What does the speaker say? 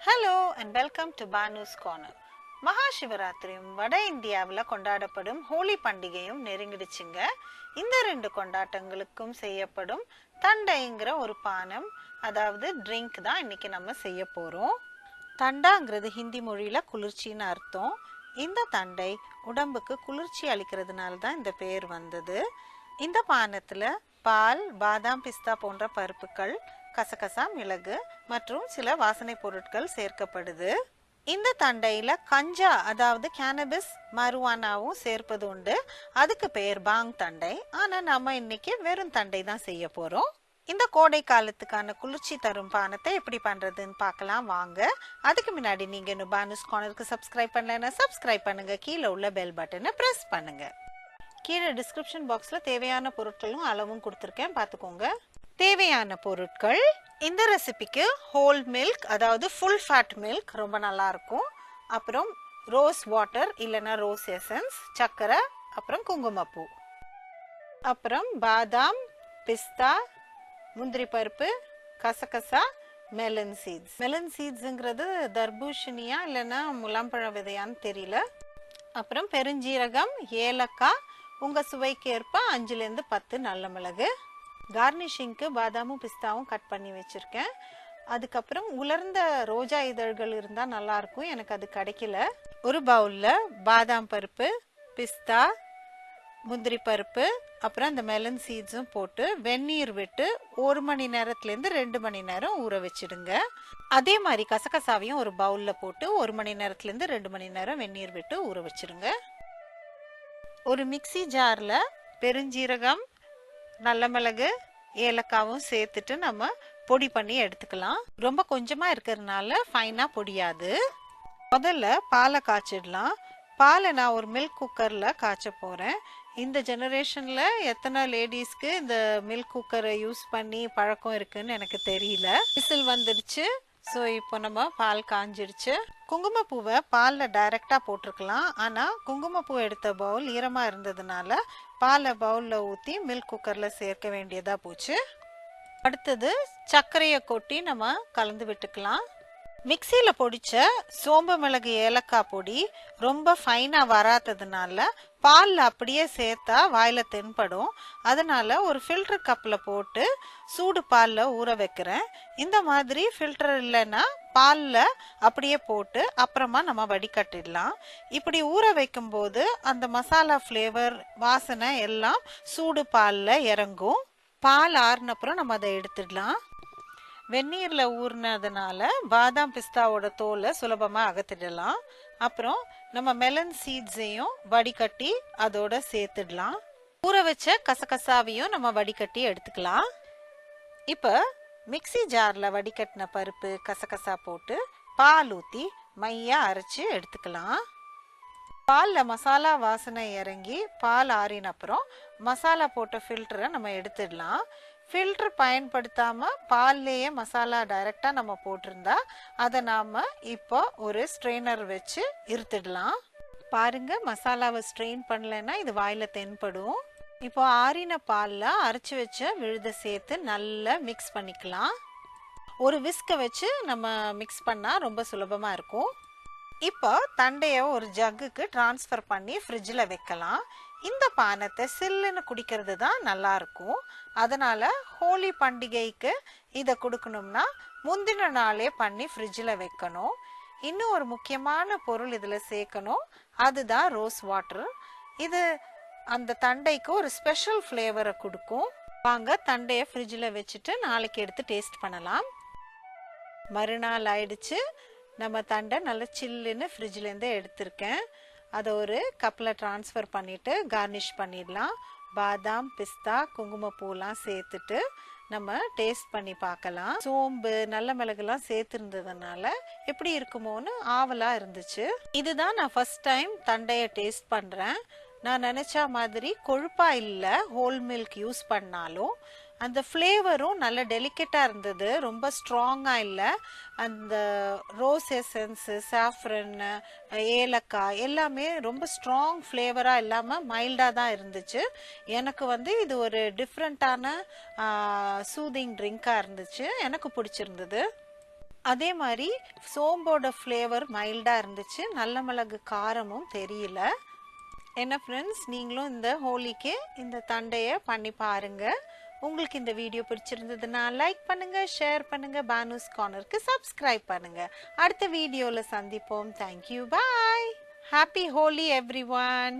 Hello and welcome to Banu's Corner. மகாசிவராத்திரியும் வட இந்தியாவில் கொண்டாடப்படும் ஹோலி பண்டிகையும் நெருங்கிடுச்சுங்க. இந்த ரெண்டு கொண்டாட்டங்களுக்கும் செய்யப்படும் தண்டைங்கிற ஒரு பானம், அதாவது ட்ரிங்க் தான் இன்னைக்கு நம்ம செய்ய போகிறோம். தண்டாங்கிறது ஹிந்தி மொழியில் குளிர்ச்சின்னு அர்த்தம். இந்த தண்டை உடம்புக்கு குளிர்ச்சி அளிக்கிறதுனால தான் இந்த பேர் வந்தது. இந்த பானத்தில் பால், பாதாம், பிஸ்தா போன்ற பருப்புகள், கசகசா, மிளகு மற்றும் சில வாசனை பொருட்கள் சேர்க்கப்படுது. இந்த தண்டையில கஞ்சா, அதாவது கேனபிஸ் மருவானாவும் சேர்ப்பது உண்டு. அதுக்கு பெயர் பாங் தண்டை. ஆனா நம்ம இன்னைக்கு வெறும் தண்டை தான் செய்ய போறோம். இந்த கோடை காலத்துக்கான குளிர்ச்சி தரும் பானத்தை எப்படி பண்றதுன்னு பார்க்கலாம் வாங்க. அதுக்கு முன்னாடி நீங்க இன்னும் பானுஸ் கார்னருக்கு சப்ஸ்கிரைப் பண்ணலன்னா சப்ஸ்கிரைப் பண்ணுங்க. கீழே உள்ள பெல் பட்டனை பிரஸ் பண்ணுங்க. கீழே டிஸ்கிரிப்ஷன் பாக்ஸ்ல தேவையான பொருட்களும் அளவும் கொடுத்துருக்கேன், பார்த்துக்கோங்க. தேவையான பொருட்கள்: இந்த ரெசிபிக்கு ஹோல் மில்க், அதாவது ஃபுல் ஃபேட் மில்க் ரொம்ப நல்லா இருக்கும். அப்புறம் ரோஸ் வாட்டர் இல்லைன்னா ரோஸ் எசன்ஸ், சர்க்கரை, அப்புறம் குங்குமப்பூ, அப்புறம் பாதாம், பிஸ்தா, முந்திரி பருப்பு, கசகசா, மெலன் சீட்ஸ். மெலன் சீட்ஸுங்கிறது தர்பூஷணியா இல்லைன்னா முலாம்பழ விதையான்னு தெரியல. அப்புறம் பெருஞ்சீரகம், ஏலக்காய், உங்கள் சுவைக்கு ஏற்ப 5லேருந்து 10 நல்ல மிளகு. கார்னிஷிங்க்கு பாதாமும் பிஸ்தாவும் கட் பண்ணி வச்சுருக்கேன். அதுக்கப்புறம் உலர்ந்த ரோஜா இதழ்கள் இருந்தால் நல்லாயிருக்கும், எனக்கு அது கிடைக்கல. ஒரு பவுலில் பாதாம் பருப்பு, பிஸ்தா, முந்திரி பருப்பு, அப்புறம் அந்த மெலன் சீட்ஸும் போட்டு வெந்நீர் விட்டு 1 மணி நேரத்துலேருந்து 2 மணி நேரம் ஊற வச்சிடுங்க. அதே மாதிரி கசகசாவையும் ஒரு பவுலில் போட்டு 1 மணி நேரத்துலேருந்து 2 மணி நேரம் வெந்நீர் விட்டு ஊற வச்சிடுங்க. ஒரு மிக்சி ஜாரில் பெருஞ்சீரகம், நல்ல மிளகு, ஏலக்காவும் சேர்த்துட்டு நம்ம பொடி பண்ணி எடுத்துக்கலாம். ரொம்ப கொஞ்சமாக இருக்கிறதுனால ஃபைனாக பொடியாது. முதல்ல பாலை காய்ச்சிடலாம். பாலை நான் ஒரு மில்க் குக்கரில் காய்ச்ச போகிறேன். இந்த ஜெனரேஷனில் எத்தனை லேடிஸ்க்கு இந்த மில்க் குக்கரை யூஸ் பண்ணி பழக்கம் இருக்குன்னு எனக்கு தெரியல. விசில் வந்துடுச்சு. ஸோ இப்போ நம்ம பால் காஞ்சிடுச்சு. குங்குமப்பூவை பாலில் டைரெக்டாக போட்டிருக்கலாம். ஆனால் குங்குமப்பூ எடுத்த பவுல் ஈரமாக இருந்ததுனால பாலை பவுலில் ஊற்றி மில்க் குக்கரில் சேர்க்க வேண்டியதாக போச்சு. அடுத்தது சர்க்கரையை கொட்டி நம்ம கலந்து விட்டுக்கலாம். மிக்சியில் பொடிச்ச சோம்பு, மிளகு, ஏலக்காய் பொடி ரொம்ப ஃபைனாக வராததுனால பாலில் அப்படியே சேர்த்தா வாயில் தென்படும். அதனால் ஒரு ஃபில்டர் கப்பில் போட்டு சூடு பாலில் ஊற வைக்கிறேன். இந்த மாதிரி ஃபில்டர் இல்லைன்னா பாலில் அப்படியே போட்டு அப்புறமா நம்ம வடிகட்டிடலாம். இப்படி ஊற வைக்கும்போது அந்த மசாலா ஃப்ளேவர், வாசனை எல்லாம் சூடு பாலில் இறங்கும். பால் ஆறுனப்புறம் நம்ம அதை எடுத்துடலாம். வெந்நீரில் ஊறினதுனால பாதாம், பிஸ்தாவோட தோலை சுலபமாக அகற்றிடலாம். அப்புறம் நம்ம மெலன் சீட்ஸையும் வடிகட்டி அதோட சேர்த்துடலாம். ஊற வச்ச கசகசாவையும் நம்ம வடிகட்டி எடுத்துக்கலாம். இப்போ மிக்சி ஜாரில் வடிகட்டின பருப்பு, கசகசா போட்டு பால் ஊற்றி மையாக அரைச்சி எடுத்துக்கலாம். பாலில் மசாலா வாசனை இறங்கி பால் ஆறின அப்புறம் மசாலா போட்ட ஃபில்டரை நம்ம எடுத்துடலாம். ஃபில்டர் பயன்படுத்தாமல் பால்லேயே மசாலா டைரெக்டாக நம்ம போட்டிருந்தா அதை நாம் இப்போ ஒரு ஸ்ட்ரெயினர் வச்சு இருத்துடலாம். பாருங்க, மசாலாவை ஸ்ட்ரெயின் பண்ணலைன்னா இது வாயில் தென்படும். இப்போ ஆறின பாலில் அரைச்சி வச்ச விழுதை சேர்த்து நல்லா மிக்ஸ் பண்ணிக்கலாம். ஒரு விஸ்கை வச்சு நம்ம மிக்ஸ் பண்ணால் ரொம்ப சுலபமாக இருக்கும். இப்போ தண்டையை ஒரு ஜக்குக்கு டிரான்ஸ்ஃபர் பண்ணி ஃப்ரிட்ஜில் வைக்கலாம். இந்த பானத்தை சில்லுன்னு குடிக்கிறது தான் நல்லா இருக்கும். அதனால ஹோலி பண்டிகைக்கு இதை கொடுக்கணும்னா முந்தின நாளே பண்ணி ஃப்ரிட்ஜில் வைக்கணும். இன்னும் ஒரு முக்கியமான பொருள் இதில் சேர்க்கணும், அதுதான் ரோஸ் வாட்டர். இது அந்த தண்டைக்கு ஒரு ஸ்பெஷல் ஃப்ளேவரை கொடுக்கும். வாங்க தண்டையை ஃப்ரிட்ஜில் வச்சுட்டு நாளைக்கு எடுத்து டேஸ்ட் பண்ணலாம். மறுநாள் ஆயிடுச்சு. நம்ம தண்டை நல்லா சில்லுன்னு ஃப்ரிட்ஜ்லேருந்து எடுத்திருக்கேன். அதை ஒரு கப்பில் ட்ரான்ஸ்ஃபர் பண்ணிவிட்டு கார்னிஷ் பண்ணிடலாம். பாதாம், பிஸ்தா, குங்குமப்பூலாம் சேர்த்துட்டு நம்ம டேஸ்ட் பண்ணி பார்க்கலாம். சோம்பு, நல்ல மிளகுலாம் சேர்த்துருந்ததுனால எப்படி இருக்குமோன்னு ஆவலாக இருந்துச்சு. இதுதான் நான் ஃபர்ஸ்ட் டைம் தண்டையை டேஸ்ட் பண்ணுறேன். நான் நினச்ச மாதிரி கொழுப்பாக இல்லை. ஹோல் மில்க் யூஸ் பண்ணாலும் அந்த ஃப்ளேவரும் நல்ல டெலிகேட்டாக இருந்தது, ரொம்ப ஸ்ட்ராங்காக இல்லை. அந்த ரோஸ் எசன்ஸு, சாஃப்ரன், ஏலக்காய் எல்லாமே ரொம்ப ஸ்ட்ராங் ஃப்ளேவராக இல்லாமல் மைல்டாக தான் இருந்துச்சு. எனக்கு இது ஒரு டிஃப்ரெண்ட்டான சூதிங் ட்ரிங்காக இருந்துச்சு, எனக்கு பிடிச்சிருந்தது. அதே மாதிரி சோம்போட ஃப்ளேவர் மைல்டாக இருந்துச்சு, நல்ல மிளகு காரமும் தெரியல. என்ன ஃப்ரெண்ட்ஸ், நீங்களும் இந்த ஹோலிக்கு இந்த தண்டையை பண்ணி பாருங்க. உங்களுக்கு இந்த வீடியோ பிடிச்சிருந்ததுன்னா லைக் பண்ணுங்க, ஷேர் பண்ணுங்க, பானுஸ் கார்னருக்கு சப்ஸ்கிரைப் பண்ணுங்க. அடுத்த வீடியோவில் சந்திப்போம். Thank you, bye. Happy Holi every one.